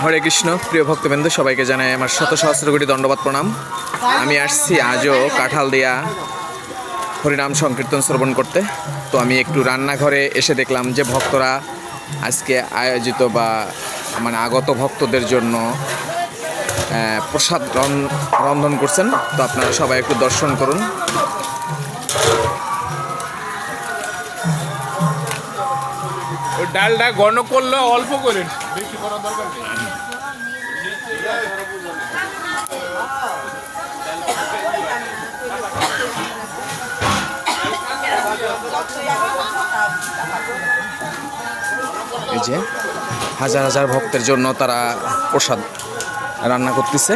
হরে কৃষ্ণ। প্রিয় ভক্তবৃন্দ, সবাইকে জানাই আমার শত সহস্র কোটি দণ্ডবাদ প্রণাম। আমি আসছি আজও কাঁঠালদিয়া হরিনাম সংকীর্তন শ্রবণ করতে। তো আমি একটু রান্নাঘরে এসে দেখলাম যে ভক্তরা আজকে আয়োজিত বা আগত ভক্তদের জন্য প্রসাদ রন্ধন করছেন। তো আপনারা সবাই একটু দর্শন করুন। ওই ডালটা ঘন করলে অল্প করে, বেশি করার দরকার নেই। এই যে হাজার হাজার ভক্তের জন্য তারা প্রসাদ রান্না করতেছে।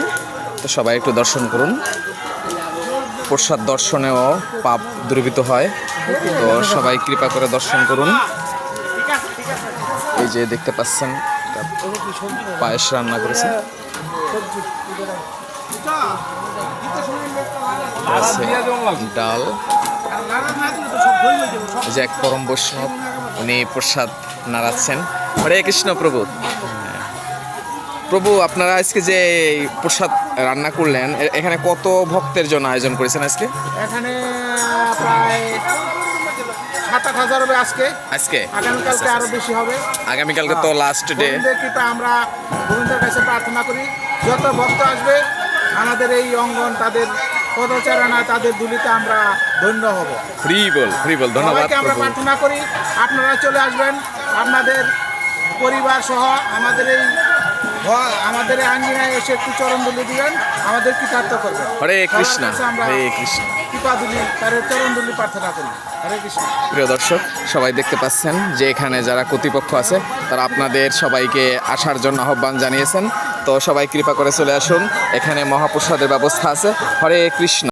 তো সবাই একটু দর্শন করুন। প্রসাদ দর্শনেও পাপ দূরীভূত হয়। তো সবাই কৃপা করে দর্শন করুন। এই যে দেখতে পাচ্ছেন পায়েস রান্না করেছে, ডাল। এই যে এক পরম বৈষ্ণব, উনি প্রসাদ নাড়াচ্ছেন। হরে কৃষ্ণ প্রভু। প্রভু, আপনারা আজকে যে প্রসাদ রান্না করলেন, এখানে কত ভক্তের জন্য আয়োজন করেছেন আজকে? এখানে প্রায় 7,000 হবে আজকে। আগামীকালকে আরো বেশি হবে। আগামীকালকে তো লাস্ট ডে। আমরা গোবিন্দের কাছে প্রার্থনা করি যত ভক্ত আসবে আমাদের এই অঙ্গন তাদের পদচারণায় তাদের দুলিতে আমরা ধন্য হব। ফ্রি বল ধন্যবাদ। আমরা প্রার্থনা করি আপনারা চলে আসবেন, আপনাদের পরিবার সহ আমাদের এই আঙ্গিনায় এসে একটু চরণদুলি দিবেন, আমাদের কৃতার্থ করবেন। হরে কৃষ্ণ। হরে কৃষ্ণ। কৃপাদুলি তার চরণদুলি প্রার্থনা করি। হরে কৃষ্ণ। প্রিয় দর্শক, সবাই দেখতে পাচ্ছেন যে এখানে যারা কর্তৃপক্ষ আছে তারা আপনাদের সবাইকে আসার জন্য আহ্বান জানিয়েছেন। তো সবাই কৃপা করে চলে আসুন, এখানে মহাপ্রসাদের ব্যবস্থা আছে। হরে কৃষ্ণ।